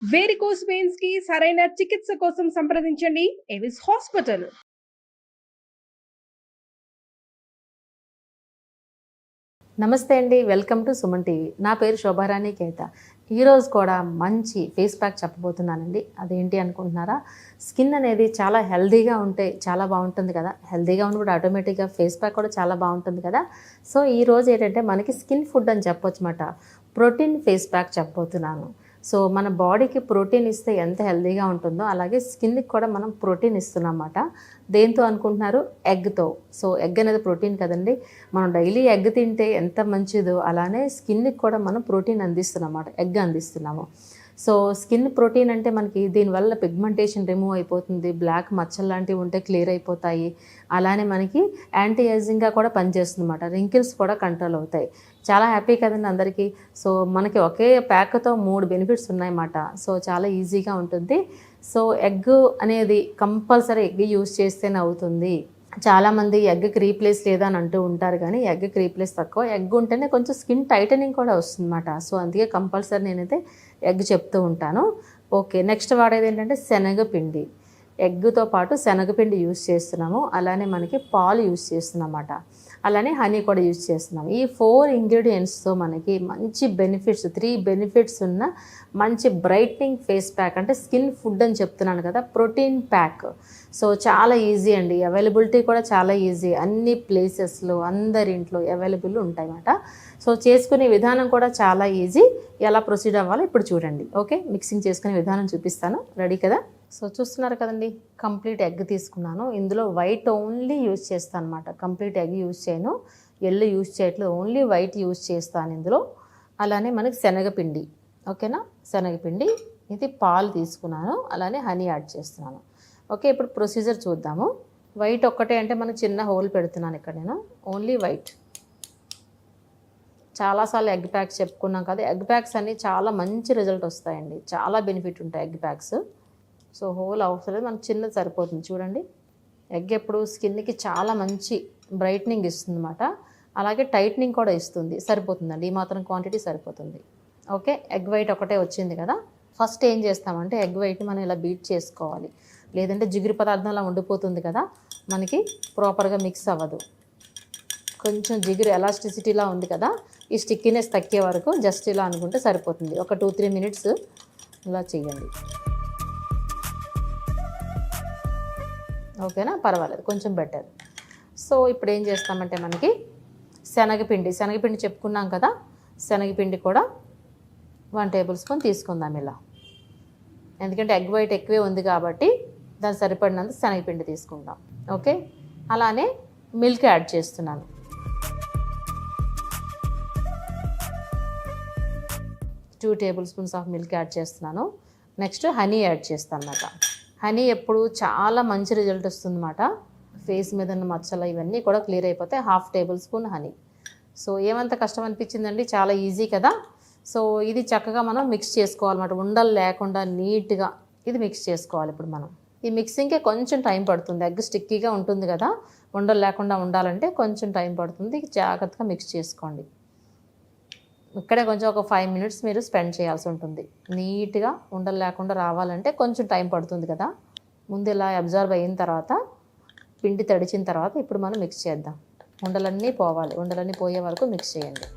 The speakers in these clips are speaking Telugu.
వేరికోస్ వెయిన్స్ కి సరైన చికిత్స కోసం సంప్రదించండి ఎవిస్ హాస్పిటల్. నమస్తే అండి. Welcome to Suman TV. నా పేరు శోభారాణి కేత. ఈరోజు కూడా మంచి ఫేస్ ప్యాక్ చెప్పబోతున్నానండి. అదేంటి అనుకుంటున్నారా? స్కిన్ అనేది చాలా హెల్తీగా ఉంటే చాలా బాగుంటుంది కదా. హెల్తీగా ఉన్నప్పుడు ఆటోమేటిక్గా ఫేస్ ప్యాక్ కూడా చాలా బాగుంటుంది కదా. సో ఈరోజు ఏంటంటే మనకి స్కిన్ ఫుడ్ అని చెప్పొచ్చు మాట. ప్రోటీన్ ఫేస్ ప్యాక్ చెప్పబోతున్నాను. సో మన బాడీకి ప్రోటీన్ ఇస్తే ఎంత హెల్తీగా ఉంటుందో అలాగే స్కిన్కి కూడా మనం ప్రోటీన్ ఇస్తున్నామన్నమాట. దేంతో అనుకుంటున్నారు? ఎగ్తో. సో ఎగ్ అనేది ప్రోటీన్ కదండి. మనం డైలీ ఎగ్ తింటే ఎంత మంచిదో అలానే స్కిన్కి కూడా మనం ప్రోటీన్ అందిస్తున్నాం అన్నమాట. ఎగ్ అందిస్తున్నాము. సో స్కిన్ ప్రోటీన్ అంటే మనకి దీనివల్ల పిగ్మెంటేషన్ రిమూవ్ అయిపోతుంది, బ్లాక్ మచ్చలు లాంటివి ఉంటే క్లియర్ అయిపోతాయి, అలానే మనకి యాంటీ ఏజింగ్గా కూడా పనిచేస్తుంది అన్నమాట. రింకిల్స్ కూడా కంట్రోల్ అవుతాయి. చాలా హ్యాపీ కదండి అందరికీ. సో మనకి ఒకే ప్యాక్తో 3 బెనిఫిట్స్ ఉన్నాయన్నమాట. సో చాలా ఈజీగా ఉంటుంది. సో ఎగ్ అనేది కంపల్సరీ ఎగ్ యూజ్ చేస్తేనే అవుతుంది. చాలామంది ఎగ్కి రీప్లేస్ లేదని అంటూ ఉంటారు, కానీ ఎగ్కి రీప్లేస్ తక్కువ. ఎగ్ ఉంటేనే కొంచెం స్కిన్ టైటనింగ్ కూడా వస్తుందన్నమాట. సో అందుకే కంపల్సరీ నేనైతే ఎగ్ చెప్తూ ఉంటాను. ఓకే, నెక్స్ట్ వాడేది ఏంటంటే శనగపిండి. ఎగ్తో పాటు శనగపిండి యూజ్ చేస్తున్నాము, అలానే మనకి పాలు యూజ్ చేస్తున్నాం అన్నమాట. అలానే హనీ కూడా యూజ్ చేస్తున్నాం. ఈ 4 ఇంగ్రీడియంట్స్తో మనకి మంచి బెనిఫిట్స్, 3 బెనిఫిట్స్ ఉన్న మంచి బ్రైట్నింగ్ ఫేస్ ప్యాక్, అంటే స్కిన్ ఫుడ్ అని చెప్తున్నాను కదా, ప్రోటీన్ ప్యాక్. సో చాలా ఈజీ అండి. అవైలబిలిటీ కూడా చాలా ఈజీ. అన్ని ప్లేసెస్లో అందరింట్లో అవైలబుల్ ఉంటాయన్నమాట. సో చేసుకునే విధానం కూడా చాలా ఈజీ. ఎలా ప్రొసీడ్ అవ్వాలో ఇప్పుడు చూడండి. ఓకే, మిక్సింగ్ చేసుకునే విధానం చూపిస్తాను. రెడీ కదా? సో చూస్తున్నారు కదండి, కంప్లీట్ ఎగ్ తీసుకున్నాను. ఇందులో వైట్ ఓన్లీ యూజ్ చేస్తాను అనమాట. కంప్లీట్ ఎగ్ యూజ్ చేయను, ఎల్లు యూజ్ చేయట్లేదు, ఓన్లీ వైట్ యూజ్ చేస్తాను ఇందులో. అలానే మనకి శనగపిండి, ఓకేనా, శనగపిండి. ఇది పాలు తీసుకున్నాను, అలానే హనీ యాడ్ చేస్తున్నాను. ఓకే, ఇప్పుడు ప్రొసీజర్ చూద్దాము. వైట్ ఒక్కటే అంటే మనకు చిన్న హోల్ పెడుతున్నాను ఇక్కడ నేను, ఓన్లీ వైట్. చాలాసార్లు ఎగ్ ప్యాక్స్ చెప్పుకున్నాం కదా, ఎగ్ ప్యాక్స్ అన్నీ చాలా మంచి రిజల్ట్ వస్తాయండి, చాలా బెనిఫిట్ ఉంటాయి ఎగ్ ప్యాక్స్. సో హోల్ అవసరం లేదు, మనకు చిన్నది సరిపోతుంది. చూడండి, ఎగ్ ఎప్పుడు స్కిన్కి చాలా మంచి బ్రైట్నింగ్ ఇస్తుంది అన్నమాట, అలాగే టైట్నింగ్ కూడా ఇస్తుంది. సరిపోతుందండి, ఈ మాత్రం క్వాంటిటీ సరిపోతుంది. ఓకే, ఎగ్ వైట్ ఒకటే వచ్చింది కదా. ఫస్ట్ ఏం చేస్తామంటే ఎగ్ వైట్ని మనం ఇలా బీట్ చేసుకోవాలి, లేదంటే జిగురు పదార్థంలా ఉండిపోతుంది కదా, మనకి ప్రాపర్గా మిక్స్ అవ్వదు. కొంచెం జిగురు ఎలాస్టిసిటీలా ఉంది కదా, ఈ స్టిక్కీనెస్ తగ్గే వరకు జస్ట్ ఇలా అనుకుంటే సరిపోతుంది. ఒక 2-3 మినిట్స్ ఇలా చేయండి. ఓకేనా, పర్వాలేదు, కొంచెం బెటర్. సో ఇప్పుడు ఏం చేస్తామంటే మనకి శనగపిండి చెప్పుకున్నాం కదా, శనగపిండి కూడా 1 టేబుల్ స్పూన్ తీసుకుందాం ఇలా. ఎందుకంటే ఎగ్ వైట్ ఎక్కువే ఉంది కాబట్టి దానికి సరిపడినంత శనగపిండి తీసుకుందాం. ఓకే, అలానే మిల్క్ యాడ్ చేస్తున్నాను. 2 table spoons of milk add చేస్తున్నాను. నెక్స్ట్ హనీ యాడ్ చేస్తాను అన్నమాట. హనీ ఎప్పుడు చాలా మంచి రిజల్ట్ వస్తుందన్నమాట. ఫేస్ మీద ఉన్న మచ్చలు ఇవన్నీ కూడా క్లియర్ అయిపోతాయి. 1/2 టేబుల్ స్పూన్ హనీ. సో ఏమంత కష్టం అనిపించిందండి, చాలా ఈజీ కదా. సో ఇది చక్కగా మనం మిక్స్ చేసుకోవాలన్నమాట, ఉండలు లేకుండా నీట్గా ఇది మిక్స్ చేసుకోవాలి. ఇప్పుడు మనం ఈ మిక్సింగ్కే కొంచెం టైం పడుతుంది. ఎగ్ స్టిక్కీగా ఉంటుంది కదా, ఉండలు లేకుండా ఉండాలంటే కొంచెం టైం పడుతుంది. జాగ్రత్తగా మిక్స్ చేసుకోండి. ఇక్కడే కొంచెం ఒక 5 మినిట్స్ మీరు స్పెండ్ చేయాల్సి ఉంటుంది. నీట్గా ఉండలు లేకుండా రావాలంటే కొంచెం టైం పడుతుంది కదా. ముందు ఇలా అబ్జర్వ్ అయిన తర్వాత, పిండి తడిచిన తర్వాత ఇప్పుడు మనం మిక్స్ చేద్దాం. ఉండలన్నీ పోవాలి, ఉండలన్నీ పోయే వరకు మిక్స్ చేయండి.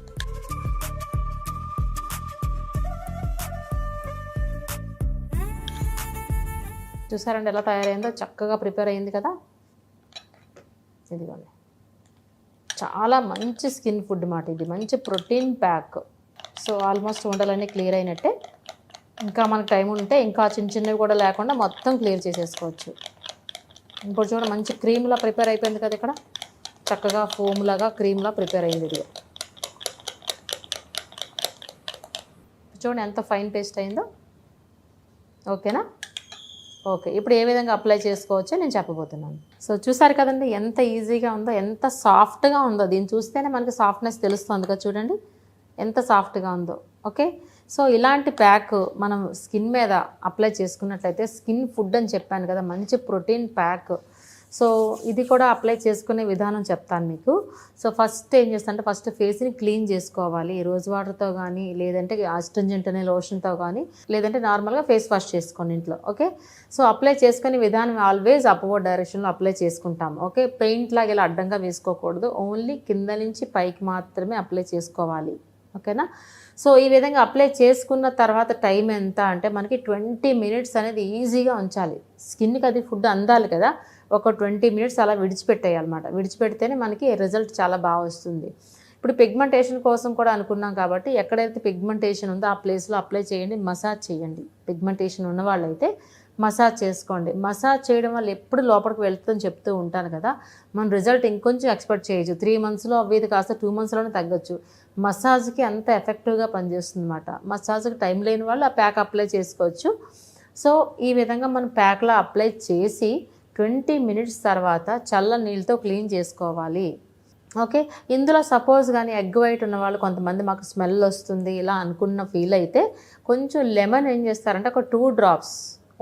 చూసారండి ఎలా తయారైందో, చక్కగా ప్రిపేర్ అయింది కదా. ఇదిగోండి, చాలా మంచి స్కిన్ ఫుడ్ మాట ఇది, మంచి ప్రోటీన్ ప్యాక్. సో ఆల్మోస్ట్ ఉండలన్నీ క్లియర్ అయినట్టే. ఇంకా మనకు టైం ఉంటే ఇంకా చిన్నవి కూడా లేకుండా మొత్తం క్లియర్ చేసేసుకోవచ్చు. ఇంకోటి చూడండి, మంచి క్రీమ్లా ప్రిపేర్ అయిపోయింది కదా, ఇక్కడ చక్కగా ఫోమ్ లాగా క్రీమ్లా ప్రిపేర్ అయింది. ఇది చూడండి ఎంత ఫైన్ పేస్ట్ అయిందో. ఓకేనా. ఓకే, ఇప్పుడు ఏ విధంగా అప్లై చేసుకోవచ్చో నేను చెప్పబోతున్నాను. సో చూసారు కదండి ఎంత ఈజీగా ఉందో, ఎంత సాఫ్ట్గా ఉందో. దీన్ని చూస్తేనే మనకి సాఫ్ట్నెస్ తెలుస్తుంది కదా, చూడండి ఎంత సాఫ్ట్గా ఉందో. ఓకే, సో ఇలాంటి ప్యాక్ మనం స్కిన్ మీద అప్లై చేసుకున్నట్లయితే, స్కిన్ ఫుడ్ అని చెప్పాను కదా, మంచి ప్రోటీన్ ప్యాక్. సో ఇది కూడా అప్లై చేసుకునే విధానం చెప్తాను మీకు. సో ఫస్ట్ ఏం చేస్తానంటే ఫస్ట్ ఫేస్ని క్లీన్ చేసుకోవాలి. రోజ్ వాటర్తో కానీ, లేదంటే ఆస్ట్రింజెంట్ అనే లోషన్తో కానీ, లేదంటే నార్మల్గా ఫేస్ వాష్ చేసుకోండి ఇంట్లో. ఓకే, సో అప్లై చేసుకునే విధానం ఆల్వేస్ అప్వర్డ్ డైరెక్షన్లో అప్లై చేసుకుంటాం. ఓకే, పెయింట్ లాగా ఇలా అడ్డంగా వేసుకోకూడదు, ఓన్లీ కింద నుంచి పైకి మాత్రమే అప్లై చేసుకోవాలి. ఓకేనా. సో ఈ విధంగా అప్లై చేసుకున్న తర్వాత టైం ఎంత అంటే మనకి 20 మినిట్స్ అనేది ఈజీగా ఉంచాలి. స్కిన్కి అది ఫుడ్ అందాలి కదా, ఒక 20 మినిట్స్ అలా విడిచిపెట్టేయాలన్నమాట. విడిచిపెడితేనే మనకి రిజల్ట్ చాలా బాగా వస్తుంది. ఇప్పుడు పిగ్మెంటేషన్ కోసం కూడా అనుకున్నాం కాబట్టి ఎక్కడైతే పిగ్మెంటేషన్ ఉందో ఆ ప్లేస్లో అప్లై చేయండి, మసాజ్ చేయండి. పిగ్మెంటేషన్ ఉన్న వాళ్ళైతే మసాజ్ చేసుకోండి. మసాజ్ చేయడం వల్ల ఎప్పుడు లోపలికి వెళ్తుందని చెప్తూ ఉంటాను కదా, మన రిజల్ట్ ఇంకొంచెం ఎక్స్పెక్ట్ చేయొచ్చు. 3 మంత్స్లో అవ్వేది కాస్త 2 మంత్స్లోనే తగ్గొచ్చు. మసాజ్కి అంత ఎఫెక్టివ్గా పనిచేస్తుంది అనమాట. మసాజ్కి టైం లేని వాళ్ళు ఆ ప్యాక్ అప్లై చేసుకోవచ్చు. సో ఈ విధంగా మనం ప్యాక్లో అప్లై చేసి 20 మినిట్స్ తర్వాత చల్ల నీళ్ళతో క్లీన్ చేసుకోవాలి. ఓకే, ఇందులో సపోజ్ కానీ ఎగ్ వైట్ ఉన్న వాళ్ళు కొంతమంది మాకు స్మెల్ వస్తుంది ఇలా అనుకున్న ఫీల్ అయితే కొంచెం లెమన్ ఏం చేస్తారంటే ఒక 2 డ్రాప్స్,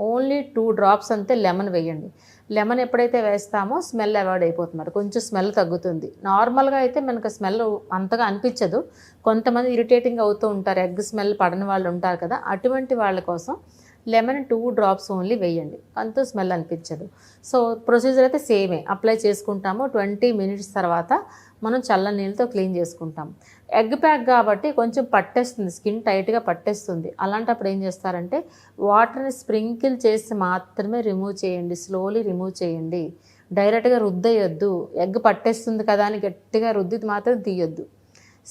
ఓన్లీ 2 డ్రాప్స్ అంతే లెమన్ వేయండి. లెమన్ ఎప్పుడైతే వేస్తామో స్మెల్ అవాయిడ్ అయిపోతుంది, కొంచెం స్మెల్ తగ్గుతుంది. నార్మల్గా అయితే మనకు స్మెల్ అంతగా అనిపించదు, కొంతమంది ఇరిటేటింగ్ అవుతూ ఉంటారు, ఎగ్ స్మెల్ పడని వాళ్ళు ఉంటారు కదా, అటువంటి వాళ్ళ కోసం లెమన్ 2 డ్రాప్స్ ఓన్లీ వేయండి, అంత స్మెల్ అనిపించదు. సో ప్రొసీజర్ అయితే సేమే, అప్లై చేసుకుంటాము. 20 మినిట్స్ తర్వాత మనం చల్ల నీళ్ళతో క్లీన్ చేసుకుంటాం. ఎగ్ ప్యాక్ కాబట్టి కొంచెం పట్టేస్తుంది, స్కిన్ టైట్గా పట్టేస్తుంది. అలాంటప్పుడు ఏం చేస్తారంటే వాటర్ని స్ప్రింకిల్ చేసి మాత్రమే రిమూవ్ చేయండి, స్లోలీ రిమూవ్ చేయండి. డైరెక్ట్గా రుద్దేయొద్దు, ఎగ్ పట్టేస్తుంది కదా అని గట్టిగా రుద్ది మాత్రం తీయొద్దు.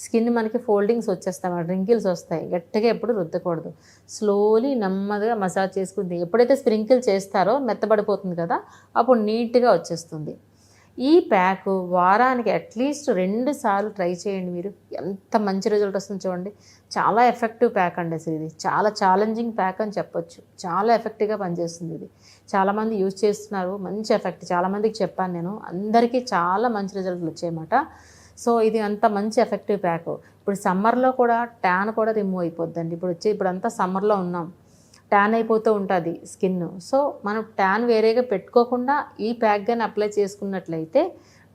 స్కిన్ మనకి ఫోల్డింగ్స్ వచ్చేస్తాయి, రింకిల్స్ వస్తాయి, గట్టిగా ఎప్పుడు రుద్దకూడదు. స్లోలీ నెమ్మదిగా మసాజ్ చేసుకుంది. ఎప్పుడైతే స్ప్రింకిల్ చేస్తారో మెత్తబడిపోతుంది కదా, అప్పుడు నీట్గా వచ్చేస్తుంది. ఈ ప్యాక్ వారానికి అట్లీస్ట్ 2 సార్లు ట్రై చేయండి. మీరు ఎంత మంచి రిజల్ట్ వస్తుంది చూడండి. చాలా ఎఫెక్టివ్ ప్యాక్ అండి అసలు ఇది, చాలా ఛాలెంజింగ్ ప్యాక్ అని చెప్పొచ్చు. చాలా ఎఫెక్టివ్గా పనిచేస్తుంది ఇది, చాలామంది యూజ్ చేస్తున్నారు, మంచి ఎఫెక్ట్. చాలామందికి చెప్పాను నేను, అందరికీ చాలా మంచి రిజల్ట్లు వచ్చాయన్నమాట. సో ఇది అంత మంచి ఎఫెక్టివ్ ప్యాక్. ఇప్పుడు సమ్మర్లో కూడా ట్యాన్ కూడా రిమూవ్ అయిపోద్దండి. ఇప్పుడు అంతా సమ్మర్లో ఉన్నాం, ట్యాన్ అయిపోతూ ఉంటుంది స్కిన్. సో మనం ట్యాన్ వేరేగా పెట్టుకోకుండా ఈ ప్యాక్ కానీ అప్లై చేసుకున్నట్లయితే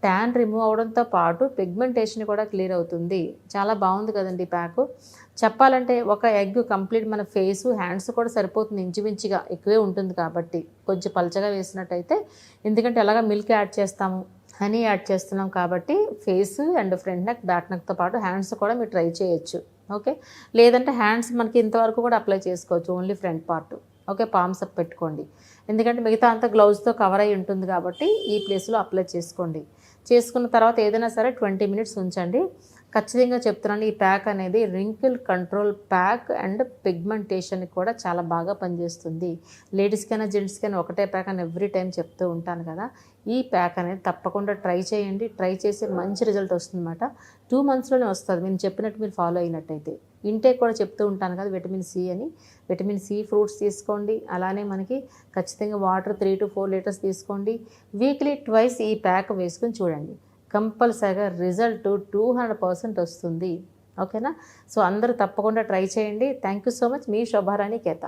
ట్యాన్ రిమూవ్ అవడంతో పాటు పిగ్మెంటేషన్ కూడా క్లియర్ అవుతుంది. చాలా బాగుంది కదండి ప్యాక్. చెప్పాలంటే ఒక ఎగ్ కంప్లీట్ మన ఫేసు హ్యాండ్స్ కూడా సరిపోతుంది, ఇంచుమించుగా ఎక్కువే ఉంటుంది కాబట్టి. కొంచెం పలచగా వేసినట్టయితే, ఎందుకంటే ఎలాగ మిల్క్ యాడ్ చేస్తాము, హనీ యాడ్ చేస్తున్నాం కాబట్టి face and front neck, back నెక్తో పాటు హ్యాండ్స్ కూడా మీరు ట్రై చేయొచ్చు. ఓకే, లేదంటే హ్యాండ్స్ మనకి ఇంతవరకు కూడా అప్లై చేసుకోవచ్చు, only front part. Okay, palms up పెట్టుకోండి, ఎందుకంటే మిగతా అంతా గ్లౌజ్తో కవర్ అయి ఉంటుంది కాబట్టి ఈ ప్లేస్లో అప్లై చేసుకోండి. చేసుకున్న తర్వాత ఏదైనా సరే 20 మినిట్స్ ఉంచండి. ఖచ్చితంగా చెప్తున్నాను, ఈ ప్యాక్ అనేది రింకిల్ కంట్రోల్ ప్యాక్ అండ్ పిగ్మెంటేషన్కి కూడా చాలా బాగా పనిచేస్తుంది. లేడీస్కైనా జెంట్స్కైనా ఒకటే ప్యాక్ అని ఎవ్రీ టైం చెప్తూ ఉంటాను కదా. ఈ ప్యాక్ అనేది తప్పకుండా ట్రై చేయండి. ట్రై చేసి మంచి రిజల్ట్ వస్తుందన్నమాట. 2 మంత్స్లోనే వస్తుంది నేను చెప్పినట్టు మీరు ఫాలో అయినట్టయితే. ఇంటేక్ కూడా చెప్తూ ఉంటాను కదా, విటమిన్ సి అని. విటమిన్ సి ఫ్రూట్స్ తీసుకోండి, అలానే మనకి ఖచ్చితంగా వాటర్ 3 to 4 లీటర్స్ తీసుకోండి. వీక్లీ ట్వైస్ ఈ ప్యాక్ వేసుకుని చూడండి, కంపల్సరిగా రిజల్ట్ 200% వస్తుంది. ఓకేనా. సో అందరూ తప్పకుండా ట్రై చేయండి. Thank you so much. మీ శోభారాణి కేత.